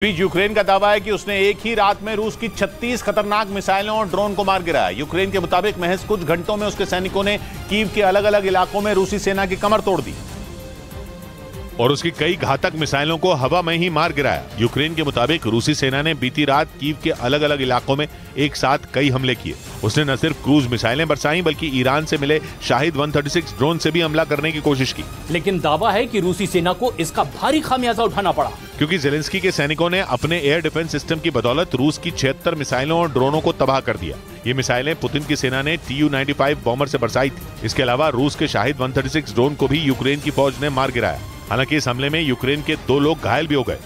बीच Ukraine का दावा है कि उसने एक ही रात में रूस की 36 खतरनाक मिसाइलों और ड्रोन को मार गिराया। यूक्रेन के मुताबिक महज कुछ घंटों में उसके सैनिकों ने कीव के अलग अलग इलाकों में रूसी सेना की कमर तोड़ दी और उसकी कई घातक मिसाइलों को हवा में ही मार गिराया। यूक्रेन के मुताबिक रूसी सेना ने बीती रात कीव के अलग अलग इलाकों में एक साथ कई हमले किए। उसने न सिर्फ क्रूज मिसाइलें बरसाई बल्कि ईरान से मिले शाहिद 136 ड्रोन से भी हमला करने की कोशिश की। लेकिन दावा है कि रूसी सेना को इसका भारी खामियाजा उठाना पड़ा, क्योंकि ज़ेलेंस्की के सैनिकों ने अपने एयर डिफेंस सिस्टम की बदौलत रूस की 76 मिसाइलों और ड्रोनों को तबाह कर दिया। ये मिसाइलें पुतिन की सेना ने Tu-95 बॉम्बर से बरसाई थी। इसके अलावा रूस के शाहिद 136 ड्रोन को भी यूक्रेन की फौज ने मार गिराया। हालांकि इस हमले में यूक्रेन के 2 लोग घायल भी हो गए।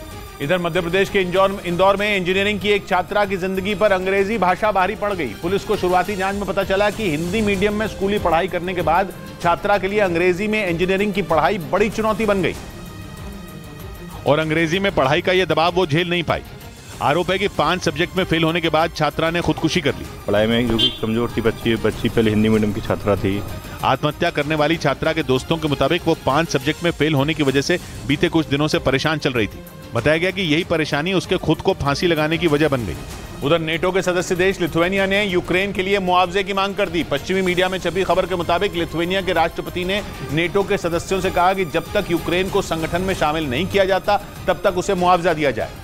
इधर मध्य प्रदेश के इंदौर में इंजीनियरिंग की एक छात्रा की जिंदगी पर अंग्रेजी भाषा भारी पड़ गई। पुलिस को शुरुआती जांच में पता चला कि हिंदी मीडियम में स्कूली पढ़ाई करने के बाद छात्रा के लिए अंग्रेजी में इंजीनियरिंग की पढ़ाई बड़ी चुनौती बन गई और अंग्रेजी में पढ़ाई का यह दबाव वो झेल नहीं पाई। आरोप है कि 5 सब्जेक्ट में फेल होने के बाद छात्रा ने खुदकुशी कर ली। पढ़ाई में जो कि कमजोर थी बच्ची पहले हिंदी मीडियम की छात्रा थी। आत्महत्या करने वाली छात्रा के दोस्तों के मुताबिक वो 5 सब्जेक्ट में फेल होने की वजह से बीते कुछ दिनों से परेशान चल रही थी। बताया गया कि यही परेशानी उसके खुद को फांसी लगाने की वजह बन गई। उधर नेटो के सदस्य देश लिथुआनिया ने यूक्रेन के लिए मुआवजे की मांग कर दी। पश्चिमी मीडिया में छपी खबर के मुताबिक लिथुआनिया के राष्ट्रपति ने नेटो के सदस्यों से कहा कि जब तक यूक्रेन को संगठन में शामिल नहीं किया जाता तब तक उसे मुआवजा दिया जाए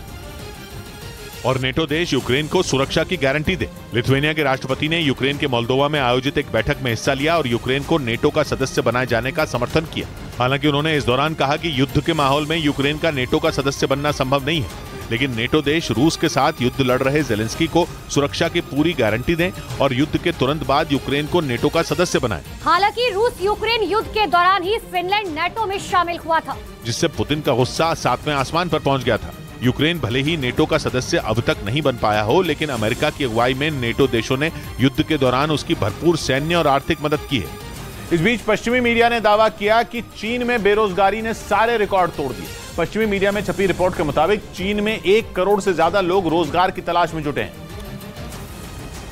और नेटो देश यूक्रेन को सुरक्षा की गारंटी दे। लिथुआनिया के राष्ट्रपति ने यूक्रेन के मोल्दोवा में आयोजित एक बैठक में हिस्सा लिया और यूक्रेन को नेटो का सदस्य बनाए जाने का समर्थन किया। हालांकि उन्होंने इस दौरान कहा कि युद्ध के माहौल में यूक्रेन का नेटो का सदस्य बनना संभव नहीं है, लेकिन नेटो देश रूस के साथ युद्ध लड़ रहे ज़ेलेंस्की को सुरक्षा की पूरी गारंटी दें और युद्ध के तुरंत बाद यूक्रेन को नेटो का सदस्य बनाए। हालांकि रूस यूक्रेन युद्ध के दौरान ही फिनलैंड नेटो में शामिल हुआ था, जिससे पुतिन का गुस्सा 7वें आसमान पर पहुंच गया था। यूक्रेन भले ही नेटो का सदस्य अब तक नहीं बन पाया हो, लेकिन अमेरिका की अगुवाई में नेटो देशों ने युद्ध के दौरान उसकी भरपूर सैन्य और आर्थिक मदद की है। इस बीच पश्चिमी मीडिया ने दावा किया कि चीन में बेरोजगारी ने सारे रिकॉर्ड तोड़ दिए। पश्चिमी मीडिया में छपी रिपोर्ट के मुताबिक चीन में 1 करोड़ से ज्यादा लोग रोजगार की तलाश में जुटे हैं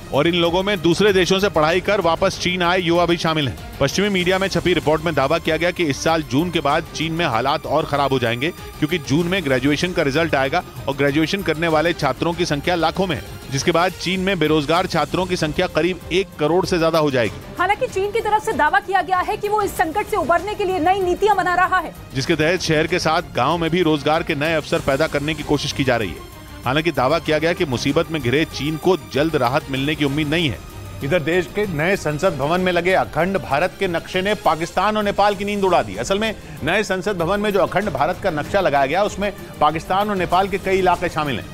और इन लोगों में दूसरे देशों से पढ़ाई कर वापस चीन आए युवा भी शामिल हैं। पश्चिमी मीडिया में छपी रिपोर्ट में दावा किया गया कि इस साल जून के बाद चीन में हालात और खराब हो जाएंगे, क्योंकि जून में ग्रेजुएशन का रिजल्ट आएगा और ग्रेजुएशन करने वाले छात्रों की संख्या लाखों में है, जिसके बाद चीन में बेरोजगार छात्रों की संख्या करीब 1 करोड़ से ज्यादा हो जाएगी। हालांकि चीन की तरफ से दावा किया गया है कि वो इस संकट से उबरने के लिए नई नीतियां बना रहा है, जिसके तहत शहर के साथ गाँव में भी रोजगार के नए अवसर पैदा करने की कोशिश की जा रही है। हालांकि दावा किया गया कि मुसीबत में घिरे चीन को जल्द राहत मिलने की उम्मीद नहीं है। इधर देश के नए संसद भवन में लगे अखंड भारत के नक्शे ने पाकिस्तान और नेपाल की नींद उड़ा दी। असल में नए संसद भवन में जो अखंड भारत का नक्शा लगाया गया उसमें पाकिस्तान और नेपाल के कई इलाके शामिल हैं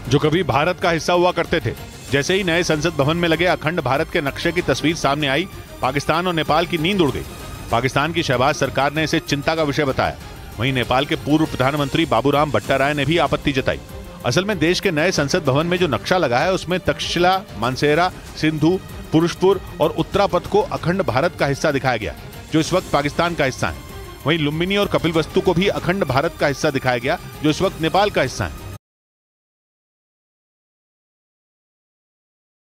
जो कभी भारत का हिस्सा हुआ करते थे। जैसे ही नए संसद भवन में लगे अखंड भारत के नक्शे की तस्वीर सामने आई, पाकिस्तान और नेपाल की नींद उड़ गई। पाकिस्तान की शहबाज सरकार ने इसे चिंता का विषय बताया। वहीं नेपाल के पूर्व प्रधानमंत्री बाबूराम भट्टाराय ने भी आपत्ति जताई। असल में देश के नए संसद भवन में जो नक्शा लगा है उसमें तक्षशिला, मानसेरा, सिंधु, पुरुषपुर और उत्तरापथ को अखंड भारत का हिस्सा दिखाया गया, जो इस वक्त पाकिस्तान का हिस्सा है। वहीं लुम्बिनी और कपिलवस्तु को भी अखंड भारत का हिस्सा दिखाया गया, जो इस वक्त नेपाल का हिस्सा है।